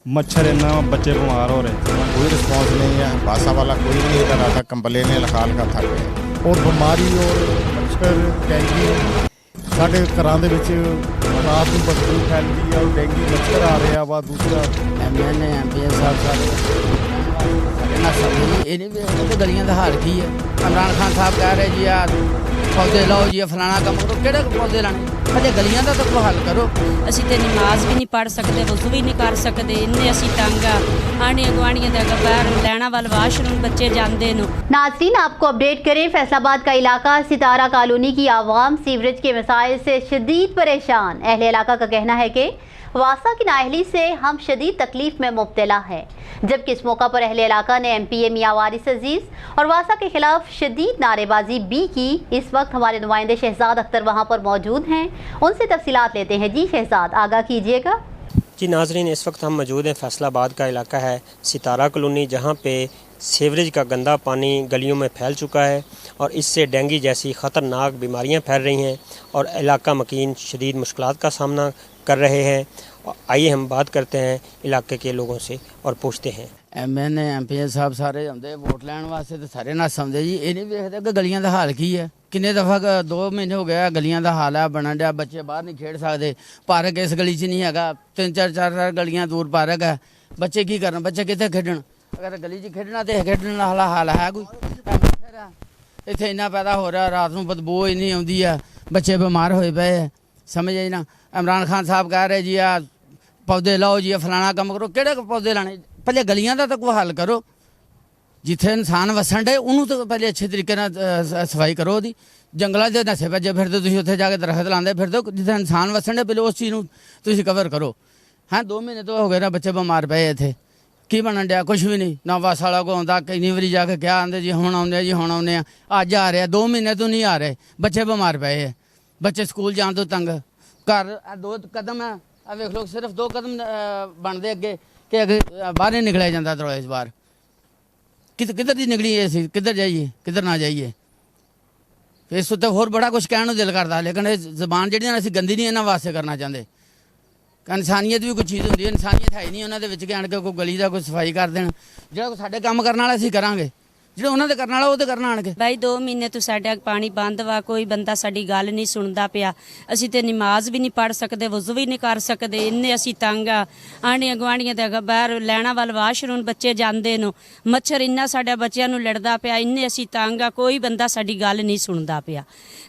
मच्छर इतना, बच्चे बीमार हो रहे हैं। कोई रिस्पॉन्स नहीं है, बासा वाला कोई नहीं इधर आता, कंप्लेन लिखा लिखा थक गए। और बीमारी और मच्छर डेंगू ਸਾਡੇ ਘਰਾਂ ਦੇ ਵਿੱਚ ਰਾਤ ਨੂੰ ਬਦਬੂ ਫੈਲਦੀ ਆ, ਔਰ ਡੇਂਗੂ ਮੱਛਰ ਆ ਰਿਹਾ ਵਾ। ਦੂਸਰਾ ਐਮਐਲਏ ਐਮਪੀ ਸਾਹਿਬ ਸਾਡੇ ਨਾਲ ਸਮਝੇ ਇਹ ਨਹੀਂ ਵੇਖਦੇ ਕਿ ਗਲੀਆਂ ਦਾ ਹਾਲ ਕੀ ਹੈ। ਇਮਰਾਨ ਖਾਨ ਸਾਹਿਬ ਕਹਿ ਰਹੇ ਜੀ ਆ ਪੌਦੇ ਲਾਓ ਜੀ, ਫਲਾਣਾ ਕੰਮ ਕਰੋ। ਕਿਹੜੇ ਪੌਦੇ ਲਾਣੇ? ਹਜੇ ਗਲੀਆਂ ਦਾ ਤਾਂ ਕੋਈ ਹੱਲ ਕਰੋ। ਅਸੀਂ ਤੇ ਨਮਾਜ਼ ਵੀ ਨਹੀਂ ਪੜ੍ਹ ਸਕਦੇ, ਵਜ਼ੂ ਵੀ ਨਹੀਂ ਕਰ ਸਕਦੇ, ਇੰਨੇ ਅਸੀਂ ਤੰਗ ਆ। ਆਂਢੀਆਂ ਗੁਆਂਢੀਆਂ ਦੇ ਬਾਹਰ ਲੈਣਾ वाल वाशरूम बच्चे जाते नो। नाज़रीन, आपको अपडेट करें, फैसलाबाद का इलाका सितारा कॉलोनी की आवाम सीवरेज के मसाइल से शदीद परेशान। अहले इलाका का कहना है कि वासा की नाअहली से हम शदीद तकलीफ में मुब्तला है। जबकि इस मौका पर अहले इलाका ने MPA मियां वारिस अजीज़ और वासा के खिलाफ शदीद नारेबाजी भी की। इस वक्त हमारे नुमाइंदे शहजाद अख्तर वहाँ पर मौजूद हैं, उनसे तफसीलात लेते हैं। जी शहजाद, आगाह कीजिएगा। जी नाजरीन, इस वक्त हम मौजूद हैं, फैसलाबाद का इलाका है सितारा कॉलोनी, जहाँ पे सीवरेज का गंदा पानी गलियों में फैल चुका है और इससे डेंगू जैसी ख़तरनाक बीमारियां फैल रही हैं और इलाका मकीन शदीद मुश्किलात का सामना कर रहे हैं। आइए हम बात करते हैं इलाके के लोगों से और पूछते हैं। ਐਮਐਲਏ ਐਮਪੀ ਸਾਹਿਬ ਸਾਰੇ ਆਉਂਦੇ ਵੋਟ ਲੈਣ ਵਾਸਤੇ ਤੇ ਸਾਰੇ ਨਾਲ ਸਮਝਦੇ ਜੀ ਇਹ ਨਹੀਂ ਵੇਖਦੇ ਕਿ ਗਲੀਆਂ ਦਾ ਹਾਲ ਕੀ ਹੈ। ਕਿੰਨੇ ਦਫਾ 2 ਮਹੀਨੇ ਹੋ ਗਏ ਗਲੀਆਂ ਦਾ ਹਾਲ ਹੈ ਬਣਨ ਡਿਆ। ਬੱਚੇ ਬਾਹਰ ਨਹੀਂ ਖੇਡ ਸਕਦੇ, ਪਾਰਕ ਇਸ ਗਲੀ 'ਚ ਨਹੀਂ ਹੈਗਾ। 3-4 ਗਲੀਆਂ ਦੂਰ ਪਾਰਕ ਹੈ। ਬੱਚੇ ਕੀ ਕਰਨ? ਬੱਚੇ ਕਿੱਥੇ ਖੇਡਣ? ਅਗਰ ਗਲੀ 'ਚ ਖੇਡਣਾ ਤੇ ਖੇਡਣ ਵਾਲਾ ਹਾਲ ਹੈ ਕੋਈ? ਇੱਥੇ ਇੰਨਾ ਪੈਦਾ ਹੋ ਰਿਹਾ, ਰਾਤ ਨੂੰ ਬਦਬੂ ਇੰਨੀ ਆਉਂਦੀ ਆ, ਬੱਚੇ ਬਿਮਾਰ ਹੋਏ ਪਏ ਆ। ਸਮਝ ਆਈ ਨਾ? ਇਮਰਾਨ ਖਾਨ ਸਾਹਿਬ ਕਹਿ ਰਹੇ ਜੀ ਆ ਪੌਦੇ ਲਾਓ ਜੀ, ਫਲਾਣਾ ਕੰਮ ਕਰੋ। ਕਿਹੜੇ ਪੌਦੇ ਲਾਣੇ? ਪਹਿਲੇ ਗਲੀਆਂ ਦਾ ਤਾਂ ਕੋਈ ਹੱਲ ਕਰੋ। ਜਿੱਥੇ ਇਨਸਾਨ ਵਸਣ ਡੇ ਉਹਨੂੰ ਤਾਂ ਪਹਿਲੇ ਅੱਛੇ ਤਰੀਕੇ ਨਾਲ ਸਫਾਈ ਕਰੋ ਉਹਦੀ। ਜੰਗਲਾਂ 'ਚ ਨਸ਼ੇ ਭੱਜੇ ਫਿਰਦੇ ਤੁਸੀਂ, ਉੱਥੇ ਜਾ ਕੇ ਦਰਖਤ ਲਾਉਂਦੇ ਫਿਰਦੇ। ਜਿੱਥੇ ਇਨਸਾਨ ਵਸਣ ਡੇ ਪਹਿਲੇ ਉਸ ਚੀਜ਼ ਨੂੰ ਤੁਸੀਂ ਕਵਰ ਕਰੋ। ਹਾਂ 2 ਮਹੀਨੇ ਤੋਂ ਹੋ ਗਏ ਨਾ, ਬੱਚੇ ਬਿਮਾਰ ਪਏ ਇੱਥੇ। ਕੀ ਬਣਨ ਡਿਆ? ਕੁਛ ਵੀ ਨਹੀਂ। ਨਾ ਵਾਸ ਵਾਲਾ ਕੋ ਆਉਂਦਾ, ਕਿੰਨੀ ਵਾਰੀ ਜਾ ਕੇ ਕਿਹਾ ਆਉਂਦੇ ਜੀ ਹੁਣ ਆਉਂਦੇ ਜੀ ਹੁਣ ਆਉਂਦੇ ਆ। ਅੱਜ ਆ ਰਿਹਾ, 2 ਮਹੀਨੇ ਤੋਂ ਨਹੀਂ ਆ ਰਹੇ। ਬੱਚੇ ਬਿਮਾਰ ਪਏ ਹੈ, ਬੱਚੇ ਸਕੂਲ ਜਾਣ ਤੋਂ ਤੰਗ। ਘਰ 2 ਕਦਮ ਹੈ, ਆ ਵੇਖ ਲਓ, ਸਿਰਫ 2 ਕਦਮ ਬਣਦੇ ਅੱਗੇ ਕਿ ਅੱਗੇ ਬਾਹਰ ਨਹੀਂ ਨਿਕਲਿਆ ਜਾਂਦਾ ਦਰਵਾਜ਼ੇ ਤੋਂ ਬਾਹਰ। ਕਿੱਧਰ ਦੀ ਨਿਕਲੀਏ ਅਸੀਂ? ਕਿੱਧਰ ਜਾਈਏ, ਕਿੱਧਰ ਨਾ ਜਾਈਏ? ਇਸ ਉੱਤੇ ਹੋਰ ਬੜਾ ਕੁਛ ਕਹਿਣ ਨੂੰ ਦਿਲ ਕਰਦਾ, ਲੇਕਿਨ ਇਹ ਜ਼ਬਾਨ ਜਿਹੜੀਆਂ ਅਸੀਂ ਗੰਦੀ ਨਹੀਂ ਇਹਨਾਂ ਵਾਸਤੇ ਕਰਨਾ ਚਾਹੁੰਦੇ। ਇਨਸਾਨੀਅਤ ਵੀ ਕੋਈ ਚੀਜ਼ ਹੁੰਦੀ ਹੈ, ਇਨਸਾਨੀਅਤ ਹੈ ਹੀ ਨਹੀਂ ਉਹਨਾਂ ਦੇ ਵਿੱਚ ਕਿ ਆਣ ਕੇ ਕੋਈ ਗਲੀ ਦਾ ਕੋਈ ਸਫਾਈ ਕਰ ਦੇਣ। ਜਿਹੜਾ ਕੋਈ ਸਾਡੇ ਕੰਮ ਕਰਨ ਵਾਲਾ ਅਸੀਂ ਕਰਾਂਗੇ, ਜਿਹੜਾ ਉਹਨਾਂ ਦੇ ਕਰਨ ਵਾਲਾ ਉਹ ਤੇ ਕਰਨਾ ਆਣ ਕੇ। भाई 2 महीने तो साडा पानी बंद वा, कोई बंदा साडी गल नहीं सुनदा पिया। असीं ते नमाज भी नहीं पढ़ सकदे, वज़ू भी नहीं कर सकदे, इन्ने असीं तंग आ। आंढियां गुआंढियां दे बाहर लैणा वाल वाशरूम बच्चे जांदे नो। मच्छर इन्ना साडा बच्चियां नूं लड़दा पिया, इन्ने असीं तंग आ। कोई बंदा साडी गल नहीं सुनदा पिया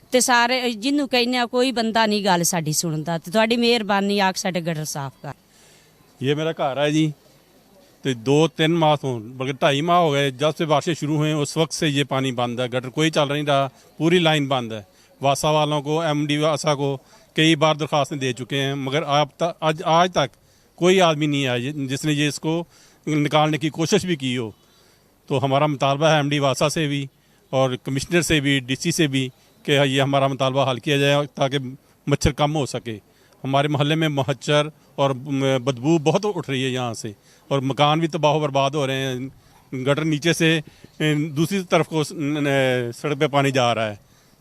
ते सारे जिन्नू कहने कोई बंदा नहीं गल साडी सुनदा। ते तुहाडी मेहरबानी आख साडे गटर साफ कर। ये मेरा घर है जी, तो 2-3 माह हो, बल्कि 2.5 माह हो गए जब से बारिशें शुरू हुई उस वक्त से ये पानी बंद है। गटर कोई चल नहीं रहा, पूरी लाइन बंद है। वासा वालों को, MD वासा को कई बार दरख्वास्तें दे चुके हैं, मगर आज तक कोई आदमी नहीं आया जिसने ये इसको निकालने की कोशिश भी की हो। तो हमारा मुतालबा है MD वासा से भी और कमिश्नर से भी, DC से भी कि ये हमारा मुतालबा हल किया जाए ताकि मच्छर कम हो सके। हमारे मोहल्ले में मच्छर और बदबू बहुत उठ रही है यहाँ से, और मकान भी तबाह बर्बाद हो रहे हैं। गटर नीचे से दूसरी तरफ को सड़क पे पानी जा रहा है,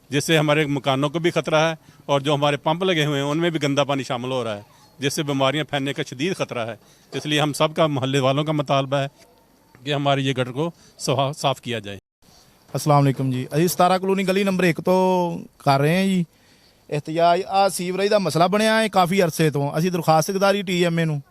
जिससे हमारे मकानों को भी ख़तरा है और जो हमारे पंप लगे हुए हैं उनमें भी गंदा पानी शामिल हो रहा है, जिससे बीमारियाँ फैलने का शदीद ख़तरा है। इसलिए हम सब का, मोहल्ले वालों का मुतालबा है कि हमारे ये गटर को साफ़ किया जाए। अस्सलाम वालेकुम जी, ਅਸੀਂ सितारा कॉलोनी गली नंबर 1 ਤੋਂ ਕਰ ਰਹੇ ਹਾਂ ਜੀ एहतजाज। ਆ ਸੀਵਰੇਜ ਦਾ ਮਸਲਾ ਬਣਿਆ ਹੈ ਕਾਫੀ ਅਰਸੇ ਤੋਂ। ਅਸੀਂ ਦਰਖਾਸਤ ਦਿੱਤੀ TMA ਨੂੰ,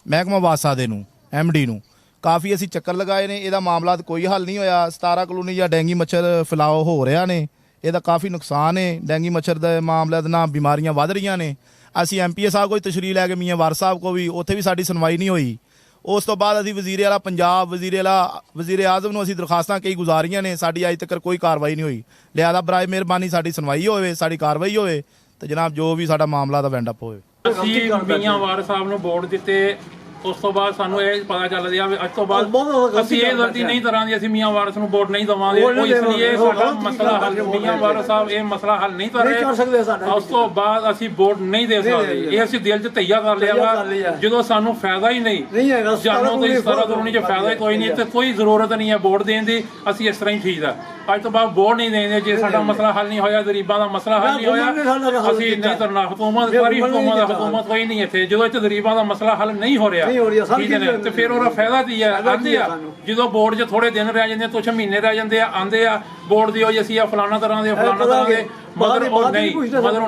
ਮਹਿਕਮਾ ਵਾਸਾ ਦੇ ਨੂੰ, MD ਨੂੰ। ਕਾਫੀ ਅਸੀਂ ਚੱਕਰ ਲਗਾਏ ਨੇ, ਇਹਦਾ ਮਾਮਲਾ ਕੋਈ ਹੱਲ ਨਹੀਂ ਹੋਇਆ। ਸਿਤਾਰਾ ਕਲੋਨੀ ਜਾਂ ਡੈਂਗੀ ਮੱਛਰ ਫੈਲਾਓ ਹੋ ਰਿਹਾ ਨੇ, ਇਹਦਾ ਕਾਫੀ ਨੁਕਸਾਨ ਹੈ। ਡੈਂਗੀ ਮੱਛਰ ਦੇ ਮਾਮਲੇ ਦੇ ਨਾਲ ਬਿਮਾਰੀਆਂ ਵੱਧ ਰਹੀਆਂ ਨੇ। ਅਸੀਂ MPA ਸਾਹਿਬ ਕੋਈ ਤਸ਼ਰੀਹ ਲੈ ਕੇ ਮੀਆਂ ਵਾਰਿਸ ਸਾਹਿਬ ਕੋ ਵੀ, ਉੱਥੇ ਵੀ ਸਾਡੀ ਸੁਣਵਾਈ ਨਹੀਂ ਹੋਈ। ਉਸ ਤੋਂ ਬਾਅਦ ਅਸੀਂ ਵਜ਼ੀਰ ਆਲਾ ਪੰਜਾਬ, ਵਜ਼ੀਰ ਆਜ਼ਮ ਨੂੰ ਅਸੀਂ ਦਰਖਾਸਤਾਂ ਕਈ ਗੁਜ਼ਾਰੀਆਂ ਨੇ, ਸਾਡੀ ਅੱਜ ਤੱਕ ਕੋਈ ਕਾਰਵਾਈ ਨਹੀਂ ਹੋਈ। ਲਿਹਾਜ਼ਾ ਬਰਾਏ ਮਿਹਰਬਾਨੀ ਸਾਡੀ ਸੁਣਵਾਈ ਹੋਵੇ, ਸਾਡੀ ਕਾਰਵਾਈ ਹੋਵੇ ਤੇ ਜਨਾਬ ਜੋ ਵੀ ਸਾਡਾ ਮਾਮਲਾ ਦਾ ਵੈਂਡ ਅਪ ਹੋਵੇ। ਅਸੀਂ ਮੀਆਂ ਵਾਰਿਸ ਸਾਹਿਬ ਨੂੰ ਵੋਟ ਦਿੱਤੇ, ਉਸ ਤੋਂ ਬਾਅਦ ਸਾਨੂੰ ਇਹ ਪਤਾ ਚੱਲ ਰਿਹਾ ਵੀ ਅੱਜ ਤੋਂ ਬਾਅਦ ਅਸੀਂ ਇਹ ਗਲਤੀ ਨਹੀਂ ਕਰਾਂਗੇ, ਅਸੀਂ ਮੀਆਂ ਵਾਰਿਸ ਨੂੰ ਵੋਟ ਨਹੀਂ ਦੇਵਾਂਗੇ। ਉਹ ਇਸ ਲਈ ਸਾਡਾ ਮਸਲਾ ਹੱਲ, ਮੀਆਂ ਵਾਰਿਸ ਸਾਹਿਬ ਇਹ ਮਸਲਾ ਹੱਲ ਨਹੀਂ ਕਰ ਰਹੇ। ਉਸ ਤੋਂ ਬਾਅਦ ਅਸੀਂ ਵੋਟ ਨਹੀਂ ਦੇ ਸਕਦੇ। ਇਹ ਅਸੀਂ ਦਿਲ 'ਚ ਤਈਆ ਕਰ ਲਿਆ ਵਾ, ਜਦੋਂ ਸਾਨੂੰ ਫਾਇਦਾ ਹੀ ਨਹੀਂ ਜਾਨੋਂ ਕੋਈ 17 ਕਲੋਨੀ 'ਚ ਫਾਇਦਾ ਹੀ ਕੋਈ ਨਹੀਂ, ਤੇ ਕੋਈ ਜ਼ਰੂਰਤ ਨਹੀਂ ਹੈ ਵੋਟ ਦੇਣ ਦੀ। ਅਸੀਂ ਇਸ ਤਰ੍ਹਾਂ ਹੀ ਠੀਕ ਆ। ਅੱਜ ਤੋਂ ਬਾਅਦ ਵੋਟ ਨਹੀਂ ਦੇਣਗੇ ਜੇ ਸਾਡਾ ਮਸਲਾ ਹੱਲ ਨਹੀਂ ਹੋਇਆ, ਗਰੀਬਾਂ ਦਾ ਮਸਲਾ ਹੱਲ ਨਹੀਂ ਹੋਇਆ, ਅਸੀਂ ਨਹੀਂ ਤਰਨਾ। ਹਕੂਮਤ ਸਾਰੀ ਹਕੂਮਤ ਕੋਈ ਨਹੀਂ ਇੱਥੇ, ਜਦੋਂ ਇੱਥੇ ਗਰੀਬਾਂ ਦਾ ਮਸਲਾ ਹੱਲ ਨਹੀਂ ਹੋ ਰਿਹਾ ਠੀਕ ਹੈ ਨਾ, ਤੇ ਫਿਰ ਉਹਦਾ ਫਾਇਦਾ ਕੀ ਹੈ? ਆਉਂਦੇ ਆ ਜਦੋਂ ਬੋਰਡ 'ਚ ਥੋੜੇ ਦਿਨ ਰਹਿ ਜਾਂਦੇ, ਕੁਛ ਮਹੀਨੇ ਰਹਿ ਜਾਂਦੇ ਆ, ਆਉਂਦੇ ਆ ਬੋਰਡ ਦੀ ਹੋਈ ਅਸੀਂ ਆ ਫਲਾਣਾ ਤਰ੍ਹਾਂ ਦੇ ਫਲਾਣਾ ਤਰ੍ਹਾਂ ਦੇ, ਮਗਰ ਉਹ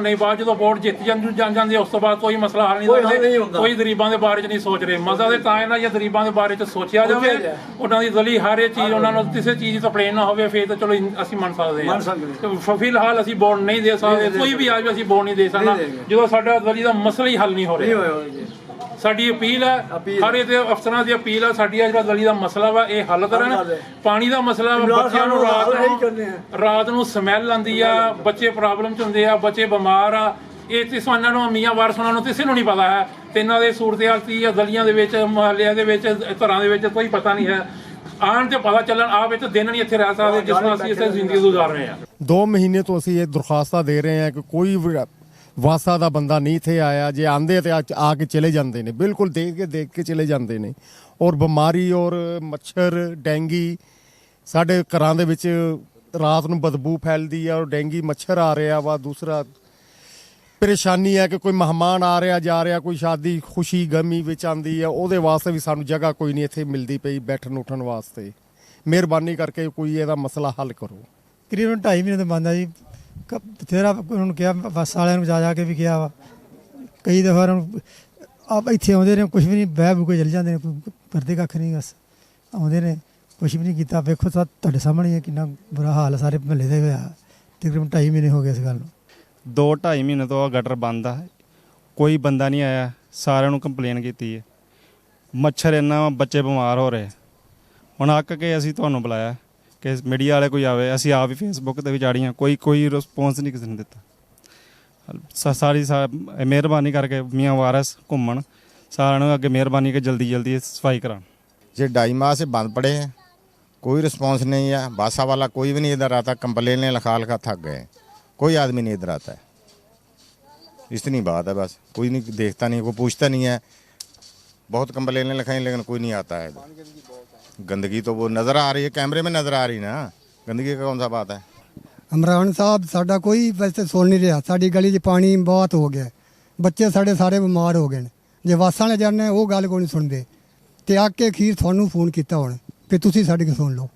ਨਹੀਂ ਬਾਅਦ ਜਦੋਂ ਵੋਟ ਜਿੱਤ ਜਾਂਦੇ ਉਸ ਤੋਂ ਬਾਅਦ ਕੋਈ ਮਸਲਾ ਹੱਲ ਨਹੀਂ ਕਰਦੇ, ਕੋਈ ਗਰੀਬਾਂ ਦੇ ਬਾਰੇ 'ਚ ਨਹੀਂ ਸੋਚ ਰਹੇ। ਮਸਲਾ ਦੇ ਤਾਂ ਇਹਨਾਂ ਜਾਂ ਗਰੀਬਾਂ ਦੇ ਬਾਰੇ 'ਚ ਸੋਚਿਆ ਜਾਵੇ, ਉਹਨਾਂ ਦੀ ਗਲੀ ਹਰ ਇੱਕ ਚੀਜ਼ ਉਹਨਾਂ ਨੂੰ ਕਿਸੇ ਚੀਜ਼ ਦੀ ਕੰਪਲੇਨ ਨਾ ਹੋਵੇ, ਫਿਰ ਤਾਂ ਚਲੋ ਅਸੀਂ ਮੰਨ ਸਕਦੇ ਹਾਂ। ਫਿਲਹਾਲ ਅਸੀਂ ਵੋਟ ਨਹੀਂ ਦੇ ਸਕਦੇ, ਕੋਈ ਵੀ ਆ ਜਾਵੇ ਅਸੀਂ ਵੋਟ ਨਹੀਂ ਦੇ ਸਕਦਾ ਜਦੋਂ ਸਾਡਾ ਗਲੀ ਦਾ ਮਸਲਾ ਹੀ ਹੱਲ ਨਹੀਂ ਹੋ ਰਿਹਾ। ਸਾਡੀ ਅਪੀਲ ਹੈ, ਸਾਰੇ ਦੇ ਅਫਸਰਾਂ ਦੀ ਅਪੀਲ ਹੈ, ਸਾਡੀ ਜਿਹੜਾ ਗਲੀ ਦਾ ਮਸਲਾ ਵਾ ਇਹ ਹੱਲ ਕਰਨ। ਪਾਣੀ ਦਾ ਮਸਲਾ ਬੱਚਿਆਂ ਨੂੰ ਰਾਤ ਨੂੰ ਸਮੈਲ ਆਉਂਦੀ ਆ, ਬੱਚੇ ਪ੍ਰੋਬਲਮ ਚ ਹੁੰਦੇ ਆ, ਬੱਚੇ ਬਿਮਾਰ ਆ, ਇਹ ਤੇ ਇਹਨਾਂ ਨੂੰ ਮੀਆਂ ਵਾਰਸ ਉਹਨਾਂ ਨੂੰ ਕਿਸੇ ਨੂੰ ਨਹੀਂ ਪਤਾ ਹੈ ਤੇ ਇਹਨਾਂ ਦੇ ਸੂਰਤ-ਹਾਲ ਕੀ ਆ ਗਲੀਆਂ ਦੇ ਵਿੱਚ, ਮੁਹੱਲਿਆਂ ਦੇ ਵਿੱਚ, ਘਰਾਂ ਦੇ ਵਿੱਚ ਕੋਈ ਪਤਾ ਨਹੀਂ ਹੈ। ਆਉਣ ਤੇ ਪਤਾ ਚੱਲਣ ਆ ਵਿੱਚ ਦਿਨ ਨਹੀਂ ਇੱਥੇ ਰਹਿ ਸਕਦੇ ਜਿਸ ਨਾਲ ਅਸੀਂ ਇੱਥੇ ਜ਼ਿੰਦਗੀ ਗੁਜ਼ਾਰ ਰਹੇ ਹਾਂ। 2 ਮਹੀਨੇ ਤੋਂ ਅਸੀਂ ਇਹ ਦਰਖਾਸਤਾਂ ਦੇ ਰਹੇ ਹਾਂ ਕਿ ਕੋਈ ਵਾਸਾ ਦਾ ਬੰਦਾ ਨਹੀਂ ਇੱਥੇ ਆਇਆ, ਜੇ ਆਂਦੇ ਤੇ ਆ ਕੇ ਚਲੇ ਜਾਂਦੇ ਨੇ, ਬਿਲਕੁਲ ਦੇਖ ਕੇ ਚਲੇ ਜਾਂਦੇ ਨੇ। ਔਰ ਬਿਮਾਰੀ ਔਰ ਮੱਛਰ ਡੈਂਗੀ ਸਾਡੇ ਘਰਾਂ ਦੇ ਵਿੱਚ ਰਾਤ ਨੂੰ ਬਦਬੂ ਫੈਲਦੀ ਆ ਔਰ ਡੈਂਗੀ ਮੱਛਰ ਆ ਰਿਹਾ ਵਾ। ਦੂਸਰਾ ਪਰੇਸ਼ਾਨੀ ਹੈ ਕਿ ਕੋਈ ਮਹਿਮਾਨ ਆ ਰਿਹਾ ਜਾ ਰਿਹਾ, ਕੋਈ ਸ਼ਾਦੀ ਖੁਸ਼ੀ ਗਮੀ ਵਿੱਚ ਆਂਦੀ ਆ, ਉਹਦੇ ਵਾਸਤੇ ਵੀ ਸਾਨੂੰ ਜਗ੍ਹਾ ਕੋਈ ਨਹੀਂ ਇੱਥੇ ਮਿਲਦੀ ਪਈ ਬੈਠਣ ਉੱਠਣ ਵਾਸਤੇ। ਮਿਹਰਬਾਨੀ ਕਰਕੇ ਕੋਈ ਇਹਦਾ ਮਸਲਾ ਹੱਲ ਕਰੋ। ਤਕਰੀਬਨ 2.5 ਮਹੀਨੇ ਤੋਂ ਬੰਦ ਆ ਜੀ। ਬਥੇਰਾ ਉਹਨੂੰ ਕਿਹਾ, ਬੱਸ ਵਾਲਿਆਂ ਨੂੰ ਜਾ ਕੇ ਵੀ ਕਿਹਾ ਵਾ, ਕਈ ਦਫਾ ਆਪ ਇੱਥੇ ਆਉਂਦੇ ਨੇ ਕੁਛ ਵੀ ਨਹੀਂ, ਬਹਿ ਬੂ ਕੇ ਚਲੇ ਜਾਂਦੇ ਨੇ, ਕੋਈ ਕਰਦੇ ਕੱਖ ਨਹੀਂ, ਬਸ ਆਉਂਦੇ ਨੇ ਕੁਛ ਵੀ ਨਹੀਂ ਕੀਤਾ। ਵੇਖੋ ਤਾਂ ਤੁਹਾਡੇ ਸਾਹਮਣੇ ਹੈ ਕਿੰਨਾ ਬੁਰਾ ਹਾਲ ਸਾਰੇ ਮਹੱਲੇ ਦੇ ਹੋਇਆ। ਤਕਰੀਬਨ 2.5 ਮਹੀਨੇ ਹੋ ਗਏ ਇਸ ਗੱਲ ਨੂੰ। 2-2.5 ਮਹੀਨੇ ਤੋਂ ਗਟਰ ਬੰਦ ਆ, ਕੋਈ ਬੰਦਾ ਨਹੀਂ ਆਇਆ, ਸਾਰਿਆਂ ਨੂੰ ਕੰਪਲੇਨ ਕੀਤੀ ਹੈ। ਮੱਛਰ ਇੰਨਾ, ਬੱਚੇ ਬਿਮਾਰ ਹੋ ਰਹੇ। ਹੁਣ ਅੱਕ ਕੇ ਅਸੀਂ ਤੁਹਾਨੂੰ ਬੁਲਾਇਆ ਕਿ ਮੀਡੀਆ ਵਾਲੇ ਕੋਈ ਆਵੇ, ਅਸੀਂ ਆਪ ਹੀ ਫੇਸਬੁੱਕ ਤੇ ਵੀ ਚਾੜੀਆਂ, ਕੋਈ ਰਿਸਪੌਂਸ ਨਹੀਂ ਕਿਸੇ ਨੇ ਦਿੱਤਾ। ਸਾਰੀ ਮਿਹਰਬਾਨੀ ਕਰਕੇ ਮੀਆਂ ਵਾਰਸ ਘੁੰਮਣ, ਸਾਰਿਆਂ ਨੂੰ ਅੱਗੇ ਮਿਹਰਬਾਨੀ ਕਿ ਜल्दी सफाई कराएं। ये 2.5 माह से बंद पड़े हैं, कोई रिस्पांस नहीं है। बासा वाला कोई भी नहीं इधर आता, कंप्लेनें लिखा थक गए, कोई आदमी नहीं इधर आता है। इतनी बात है बस, कोई नहीं देखता नहीं, कोई पूछता नहीं है। बहुत कंप्लेनें लिखाई लेकिन कोई नहीं आता है। गंदगी तो वो नज़र आ रही है, कैमरे में नज़र आ रही ना, गंदगी का कौन सा बात है। इमरान साहब साडा कोई वैसे सुन नहीं रहा, साडी गली 'ਚ पानी बहुत हो गया, बच्चे साढ़े सारे बीमार हो गए ने। जे वासा ने जाने वो गल कोई नहीं सुनते, ते आके अखीर थानू फोन किया हुण कि तुसीं साडी सुन लो।